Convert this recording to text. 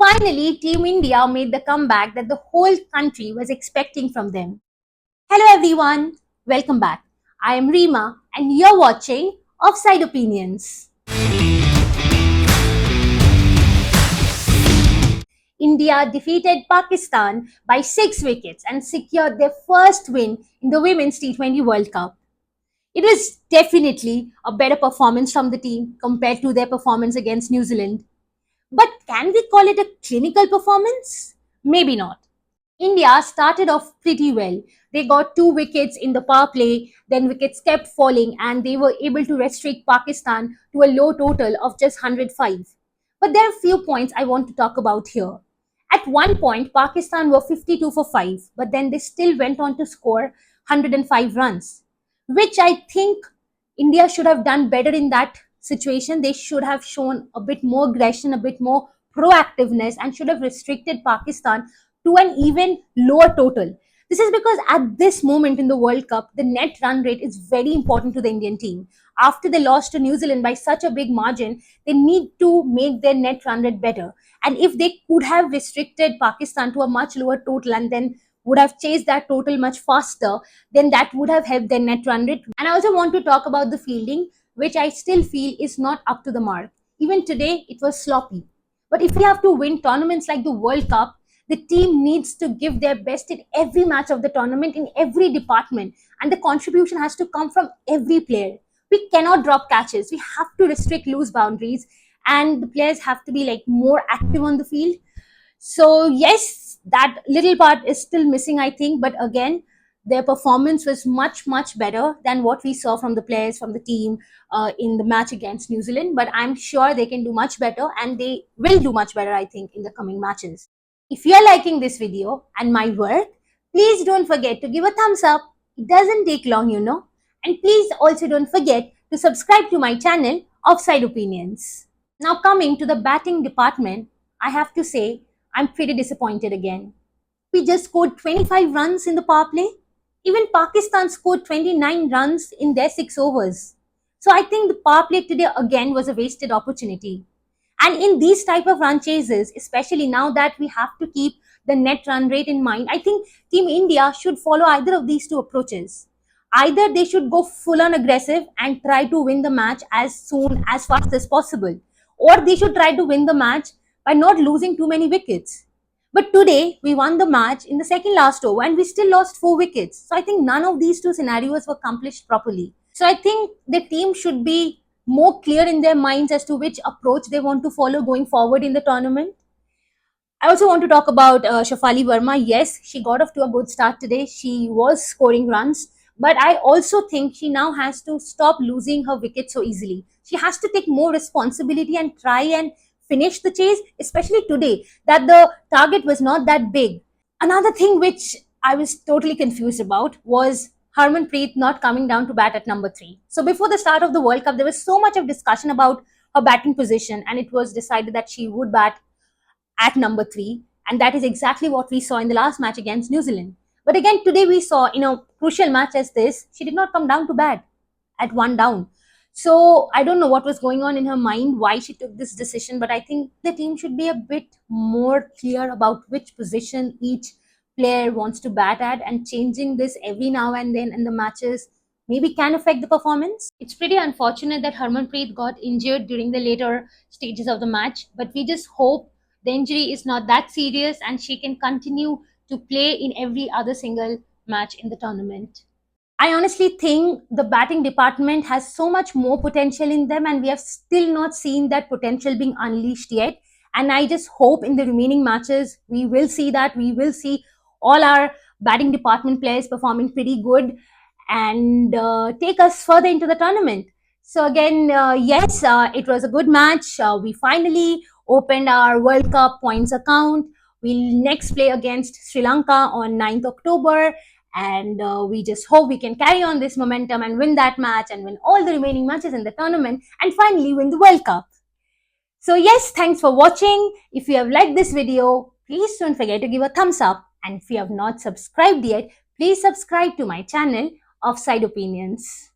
Finally, Team India made the comeback that the whole country was expecting from them. Hello everyone, welcome back. I am Reema and you're watching Offside Opinions. India defeated Pakistan by 6 wickets and secured their first win in the Women's T20 World Cup. It was definitely a better performance from the team compared to their performance against New Zealand. But can we call it a clinical performance? Maybe not. India started off pretty well. They got 2 wickets in the power play, then wickets kept falling, and they were able to restrict Pakistan to a low total of just 105. But there are a few points I want to talk about here. At one point, Pakistan were 52 for 5, but then they still went on to score 105 runs, which I think India should have done better in that situation. They should have shown a bit more aggression, a bit more proactiveness, and should have restricted Pakistan to an even lower total. This is because at this moment in the World Cup, the net run rate is very important to the Indian team. After they lost to New Zealand by such a big margin, they need to make their net run rate better. And if they could have restricted Pakistan to a much lower total and then would have chased that total much faster, then that would have helped their net run rate. And I also want to talk about the fielding, which I still feel is not up to the mark. Even today, it was sloppy. But if we have to win tournaments like the World Cup, the team needs to give their best in every match of the tournament, in every department, and the contribution has to come from every player. We cannot drop catches. We have to restrict loose boundaries, and the players have to be like more active on the field. So yes, that little part is still missing, I think. But again, their performance was much better than what we saw from the players from the team in the match against New Zealand. But I'm sure they can do much better, and they will do much better, I think, in the coming matches. If you're liking this video and my work, please don't forget to give a thumbs up. It doesn't take long, you know. And please also don't forget to subscribe to my channel, Offside Opinions. Now coming to the batting department, I have to say I'm pretty disappointed again. We just scored 25 runs in the power play. Even Pakistan scored 29 runs in their 6 overs. So I think the power play today again was a wasted opportunity. And in these type of run chases, especially now that we have to keep the net run rate in mind, I think Team India should follow either of these two approaches. Either they should go full on aggressive and try to win the match as fast as possible, or they should try to win the match by not losing too many wickets. But today, we won the match in the second last over and we still lost 4 wickets. So I think none of these two scenarios were accomplished properly. So I think the team should be more clear in their minds as to which approach they want to follow going forward in the tournament. I also want to talk about Shafali Verma. Yes, she got off to a good start today. She was scoring runs. But I also think she now has to stop losing her wicket so easily. She has to take more responsibility and try and finish the chase, especially today, that the target was not that big. Another thing which I was totally confused about was Harmanpreet not coming down to bat at number 3. So before the start of the World Cup, there was so much of discussion about her batting position, and it was decided that she would bat at number 3, and that is exactly what we saw in the last match against New Zealand. But again, today we saw in a crucial match as this, she did not come down to bat at 1 down. So I don't know what was going on in her mind, why she took this decision, but I think the team should be a bit more clear about which position each player wants to bat at, and changing this every now and then in the matches maybe can affect the performance. It's pretty unfortunate that Harmanpreet got injured during the later stages of the match, but we just hope the injury is not that serious and she can continue to play in every other single match in the tournament. I honestly think the batting department has so much more potential in them, and we have still not seen that potential being unleashed yet. And I just hope in the remaining matches we will see that. We will see all our batting department players performing pretty good and take us further into the tournament. So again, yes, it was a good match. We finally opened our World Cup points account. We'll next play against Sri Lanka on 9th October. And we just hope we can carry on this momentum and win that match and win all the remaining matches in the tournament and finally win the World Cup. So yes, thanks for watching. If you have liked this video, please don't forget to give a thumbs up. And if you have not subscribed yet, please subscribe to my channel, Offside Opinions.